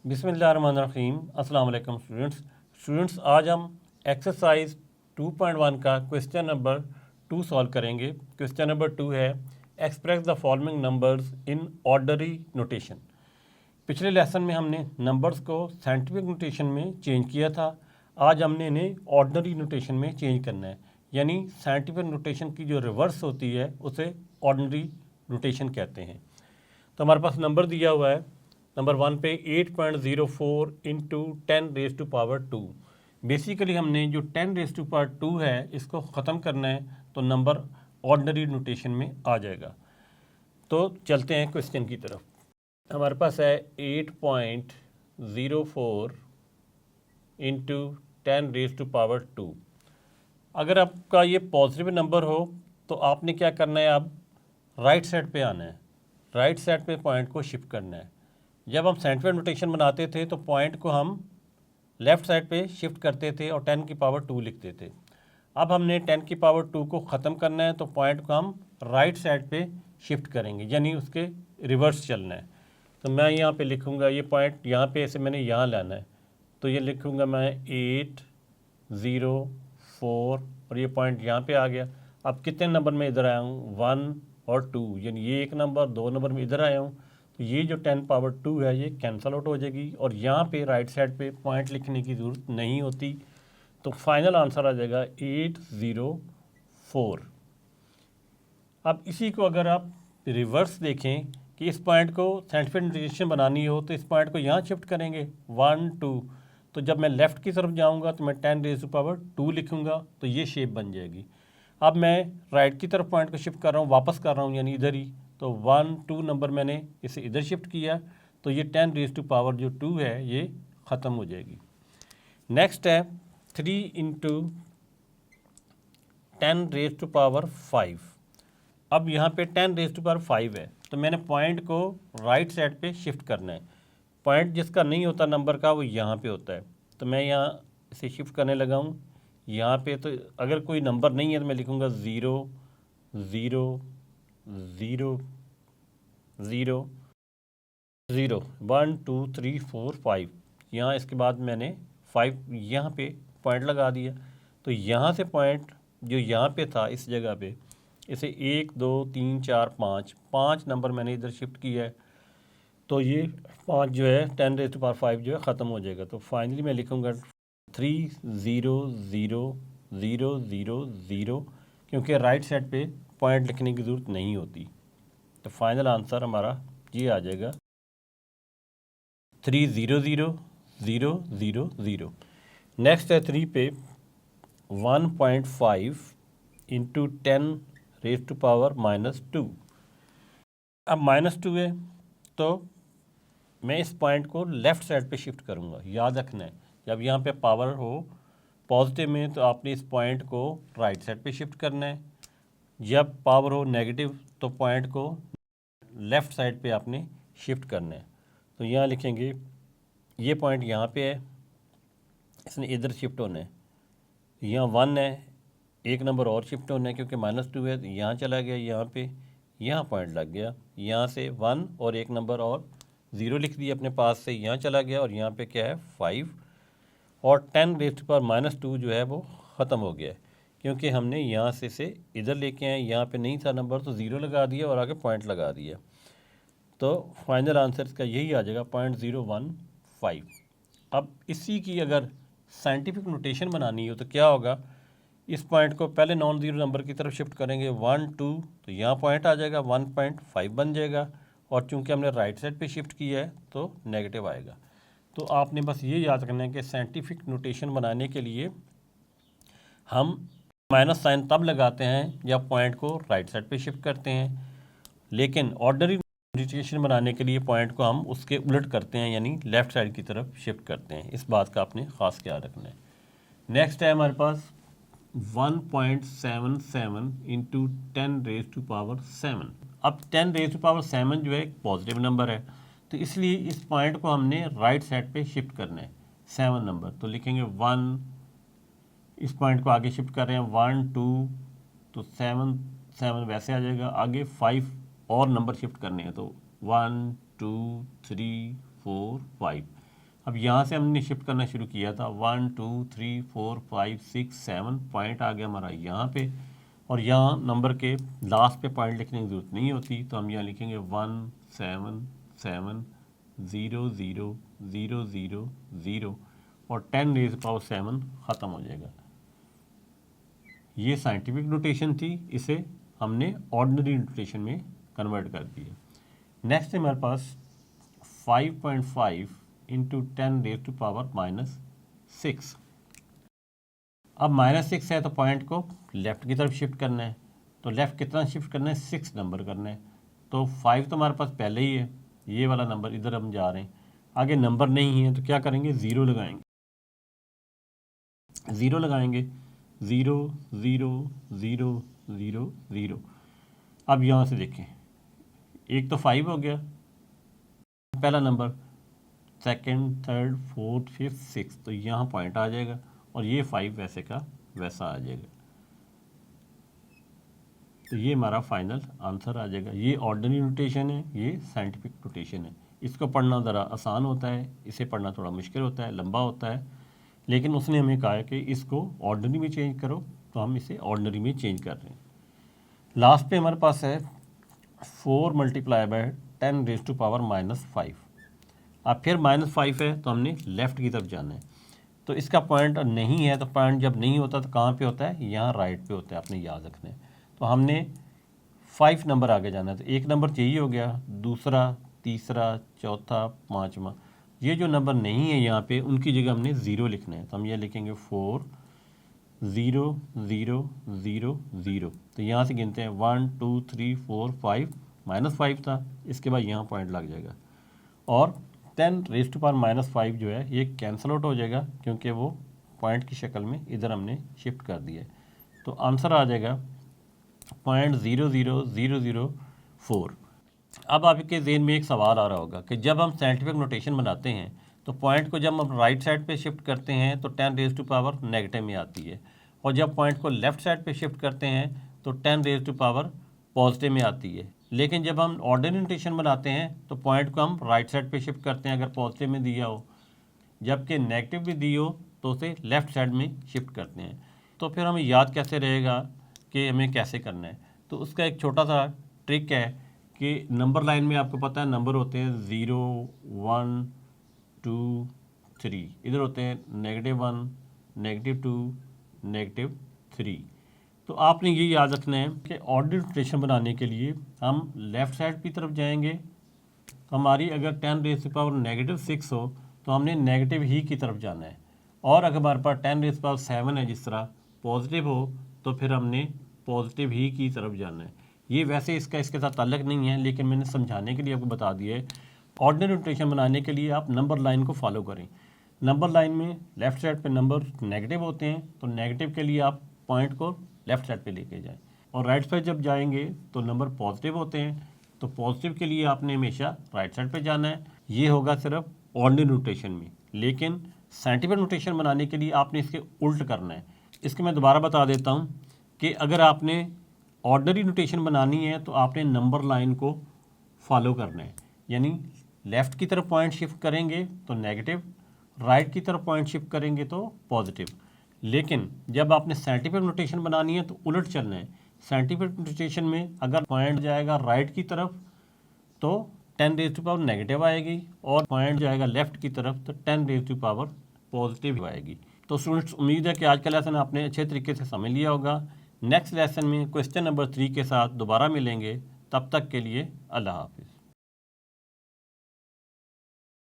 बिस्मिल्लाहिर्रहमानिर्रहीम। अस्सलाम वालेकुम स्टूडेंट्स, आज हम एक्सरसाइज 2.1 का क्वेश्चन नंबर 2 सॉल्व करेंगे। क्वेश्चन नंबर 2 है express the following numbers in ordinary notation. पिछले लेसन में हमने नंबर्स को साइंटिफिक नोटेशन में चेंज किया था। आज हमने इन्हें ऑर्डनरी नोटेशन में चेंज करना है, यानी साइंटिफिक नोटेशन की जो रिवर्स होती है उसे ऑर्डनरी नोटेशन कहते हैं। तो हमारे पास नंबर दिया हुआ है नंबर 1 पे 8.04 इंटू 10⁻²। बेसिकली हमने जो 10⁻² है इसको ख़त्म करना है, तो नंबर ऑर्डनरी नोटेशन में आ जाएगा। तो चलते हैं क्वेश्चन की तरफ। हमारे पास है 8.04 इंटू 10⁻²। अगर आपका ये पॉजिटिव नंबर हो तो आपने क्या करना है, अब राइट साइड पे आना है, राइट साइड पे पॉइंट को शिफ्ट करना है। जब हम साइंटिफिक नोटेशन बनाते थे तो पॉइंट को हम लेफ़्ट साइड पे शिफ्ट करते थे और 10⁻² लिखते थे। अब हमने 10⁻² को ख़त्म करना है, तो पॉइंट को हम राइट साइड पे शिफ्ट करेंगे, यानी उसके रिवर्स चलना है। तो मैं यहाँ पे लिखूँगा, ये पॉइंट यहाँ पे ऐसे मैंने यहाँ लाना है, तो ये लिखूँगा मैं 804 और ये पॉइंट यहाँ पे आ गया। अब कितने नंबर में इधर आया हूँ, 1 और 2, यानी ये एक नंबर, 2 नंबर में इधर आया हूँ। तो ये जो 10⁻² है ये कैंसल आउट हो जाएगी और यहाँ पे राइट साइड पे पॉइंट लिखने की ज़रूरत नहीं होती। तो फाइनल आंसर आ जाएगा 804। अब इसी को अगर आप रिवर्स देखें कि इस पॉइंट को साइंटिफिक नोटेशन बनानी हो तो इस पॉइंट को यहाँ शिफ्ट करेंगे 1 2। तो जब मैं लेफ़्ट की तरफ जाऊँगा तो मैं 10⁻² लिखूँगा, तो ये शेप बन जाएगी। अब मैं राइट की तरफ पॉइंट को शिफ्ट कर रहा हूँ, वापस कर रहा हूँ, यानी इधर ही, तो 1 2 नंबर मैंने इसे इधर शिफ्ट किया, तो ये 10⁻² है ये ख़त्म हो जाएगी। नेक्स्ट है 3 इंटू 10⁻5। अब यहाँ पे 10⁻5 है, तो मैंने पॉइंट को राइट साइड पे शिफ्ट करना है। पॉइंट जिसका नहीं होता नंबर का वो यहाँ पे होता है, तो मैं यहाँ इसे शिफ्ट करने लगा हूँ यहाँ पे। तो अगर कोई नंबर नहीं है तो मैं लिखूँगा 0 0 0 0 0 1 2 3 4 5। यहाँ इसके बाद मैंने 5 यहाँ पे पॉइंट लगा दिया। तो यहाँ से पॉइंट जो यहाँ पे था इस जगह पे, इसे 1 2 3 4 5 नंबर मैंने इधर शिफ्ट किया है, तो ये 5 जो है 10⁻5 जो है ख़त्म हो जाएगा। तो फाइनली मैं लिखूँगा 3 0 0 0 0 0, क्योंकि राइट साइड पे पॉइंट लिखने की ज़रूरत नहीं होती। तो फाइनल आंसर हमारा ये आ जाएगा 3 0 0 0 0 0। नेक्स्ट है 3 पे 1.5 इंटू 10⁻²। अब -2 है, तो मैं इस पॉइंट को लेफ़्ट साइड पे शिफ्ट करूँगा। याद रखना है, जब यहाँ पे पावर हो पॉजिटिव में तो आपने इस पॉइंट को राइट साइड पे शिफ्ट करना है, जब पावर हो नेगेटिव तो पॉइंट को लेफ़्ट साइड पे आपने शिफ्ट करना है। तो यहाँ लिखेंगे, ये पॉइंट यहाँ पे है, इसने इधर शिफ्ट होना है। यहाँ 1 है, एक नंबर और शिफ्ट होना है, क्योंकि -2 है, तो यहाँ चला गया, यहाँ पे यहाँ पॉइंट लग गया, यहाँ से 1 और एक नंबर और 0 लिख दिया अपने पास से, यहाँ चला गया, और यहाँ पे क्या है 5, और 10⁻² जो है वो ख़त्म हो गया है, क्योंकि हमने यहाँ से इसे इधर लेके आए, यहाँ पे नहीं था नंबर तो 0 लगा दिया और आगे पॉइंट लगा दिया। तो फाइनल आंसर इसका यही आ जाएगा 0.015। अब इसी की अगर साइंटिफिक नोटेशन बनानी हो तो क्या होगा, इस पॉइंट को पहले नॉन ज़ीरो नंबर की तरफ शिफ्ट करेंगे 1 2, तो यहाँ पॉइंट आ जाएगा 1.5 बन जाएगा, और चूंकि हमने राइट साइड पे शिफ्ट किया है तो नेगेटिव आएगा। तो आपने बस ये याद रखना है कि साइंटिफिक नोटेशन बनाने के लिए हम माइनस साइन तब लगाते हैं जब पॉइंट को राइट साइड पे शिफ्ट करते हैं, लेकिन ऑर्डनरी नोटेशन बनाने के लिए पॉइंट को हम उसके उलट करते हैं, यानी लेफ़्ट साइड की तरफ शिफ्ट करते हैं। इस बात का आपने ख़ास ख्याल रखना है। नेक्स्ट है हमारे पास 1.77 इंटू 10⁻7। अब 10⁻7 जो है एक पॉजिटिव नंबर है, तो इसलिए इस पॉइंट को हमने राइट साइड पे शिफ्ट करना है 7 नंबर। तो लिखेंगे 1, इस पॉइंट को आगे शिफ्ट कर रहे हैं 1 2, तो 7 7 वैसे आ जाएगा, आगे 5 और नंबर शिफ्ट करने हैं, तो 1 2 3 4 5। अब यहाँ से हमने शिफ्ट करना शुरू किया था 1 2 3 4 5 6 7 पॉइंट आ गया हमारा यहाँ पे, और यहाँ नंबर के लास्ट पे पॉइंट लिखने की ज़रूरत नहीं होती, तो हम यहाँ लिखेंगे 1 7 7 0 0 0 0 0 और 10 रेज़ पावर 7 ख़त्म हो जाएगा। ये साइंटिफिक नोटेशन थी, इसे हमने ऑर्डिनरी नोटेशन में कन्वर्ट कर दिया। नेक्स्ट है हमारे पास 5.5 इंटू 10 रेज़ टू पावर -6। अब -6 है तो पॉइंट को लेफ़्ट की तरफ शिफ्ट करना है, तो लेफ़्ट कितना शिफ्ट करना है, 6 नंबर करना है। तो 5 तो हमारे पास पहले ही है, ये वाला नंबर इधर हम जा रहे हैं, आगे नंबर नहीं है तो क्या करेंगे, ज़ीरो लगाएंगे। ज़ीरो लगाएंगे, 0 0 0 0 0। अब यहाँ से देखें, एक तो 5 हो गया पहला number, second, third, fourth, fifth, six, तो यहाँ पॉइंट आ जाएगा और ये 5 वैसे का वैसा आ जाएगा। तो ये हमारा फाइनल आंसर आ जाएगा। ये ऑर्डिनरी नोटेशन है, ये साइंटिफिक नोटेशन है। इसको पढ़ना ज़रा आसान होता है, इसे पढ़ना थोड़ा मुश्किल होता है, लंबा होता है, लेकिन उसने हमें कहा है कि इसको ऑर्डिनरी में चेंज करो, तो हम इसे ऑर्डिनरी में चेंज कर रहे हैं। लास्ट पे हमारे पास है 4 multiply by 10 raise to power -5। अब फिर -5 है तो हमने लेफ़्ट की तरफ जाना है, तो इसका पॉइंट नहीं है, तो पॉइंट जब नहीं होता तो कहाँ पे होता है, यहाँ राइट पे होता है, आपने याद रखना है। तो हमने 5 नंबर आगे जाना है, तो एक नंबर चाहिए हो गया, दूसरा, तीसरा, चौथा, पाँचवा। ये जो नंबर नहीं है यहाँ पे, उनकी जगह हमने 0 लिखना है, तो हम ये लिखेंगे 4 0 0 0 0। तो यहाँ से गिनते हैं 1 2 3 4 5, -5 था, इसके बाद यहाँ पॉइंट लग जाएगा, और 10 रेज़ टू पावर -5 जो है ये कैंसल आउट हो जाएगा, क्योंकि वो पॉइंट की शक्ल में इधर हमने शिफ्ट कर दिया है। तो आंसर आ जाएगा 0.00004। अब आपके जेहन में एक सवाल आ रहा होगा कि जब हम साइंटिफिक नोटेशन बनाते हैं तो पॉइंट को जब हम राइट साइड पे शिफ्ट करते हैं तो 10 रेज़ टू पावर नेगेटिव में आती है, और जब पॉइंट को लेफ़्ट साइड पे शिफ्ट करते हैं तो 10 रेज़ टू पावर पॉजिटिव में आती है। लेकिन जब हम ऑर्डिनरी नोटेशन बनाते हैं तो पॉइंट को हम राइट साइड पे शिफ्ट करते हैं अगर पॉजिटिव में दिया हो, जबकि नेगेटिव भी दी हो तो उसे लेफ़्ट साइड में शिफ्ट करते हैं। तो फिर हमें याद कैसे रहेगा कि हमें कैसे करना है, तो उसका एक छोटा सा ट्रिक है कि नंबर लाइन में आपको पता है नंबर होते हैं 0 1 2 3, इधर होते हैं -1 -2 -3। तो आपने ये याद रखना है कि ऑर्डिनरी नोटेशन बनाने के लिए हम लेफ़्ट साइड की तरफ जाएंगे, तो हमारी अगर 10 रेज़ टू पावर -6 हो तो हमने नेगेटिव ही की तरफ जाना है, और अगर हमारे पास 10 रेज़ टू पावर 7 है जिस तरह पॉजिटिव हो तो फिर हमने पॉजिटिव ही की तरफ जाना है। ये वैसे इसके साथ ताल्लुक नहीं है, लेकिन मैंने समझाने के लिए आपको बता दिया है। ऑर्डिनरी नोटेशन बनाने के लिए आप नंबर लाइन को फॉलो करें। नंबर लाइन में लेफ़्ट साइड पे नंबर नेगेटिव होते हैं, तो नेगेटिव के लिए आप पॉइंट को लेफ़्ट साइड पे लेके जाएं, और राइट साइड जब जाएंगे तो नंबर पॉजिटिव होते हैं, तो पॉजिटिव के लिए आपने हमेशा राइट साइड पे जाना है। ये होगा सिर्फ ऑर्डिनरी नोटेशन में, लेकिन साइंटिफिक नोटेशन बनाने के लिए आपने इसके उल्ट करना है। इसके मैं दोबारा बता देता हूँ कि अगर आपने ऑर्डिनरी नोटेशन बनानी है तो आपने नंबर लाइन को फॉलो करना है, यानी लेफ़्ट की तरफ पॉइंट शिफ्ट करेंगे तो नेगेटिव, राइट की तरफ पॉइंट शिफ्ट करेंगे तो पॉजिटिव। लेकिन जब आपने साइंटिफिक नोटेशन बनानी है तो उलट चलना है। साइंटिफिक नोटेशन में अगर पॉइंट जाएगा राइट की तरफ तो 10 रेज़ टू पावर नेगेटिव आएगी, और पॉइंट जाएगा लेफ़्ट की तरफ तो 10 रेज़ टू पावर पॉजिटिव आएगी। तो स्टूडेंट्स, उम्मीद है कि आज का लेसन आपने अच्छे तरीके से समझ लिया होगा। नेक्स्ट लेसन में क्वेश्चन नंबर 3 के साथ दोबारा मिलेंगे, तब तक के लिए अल्लाह हाफिज़।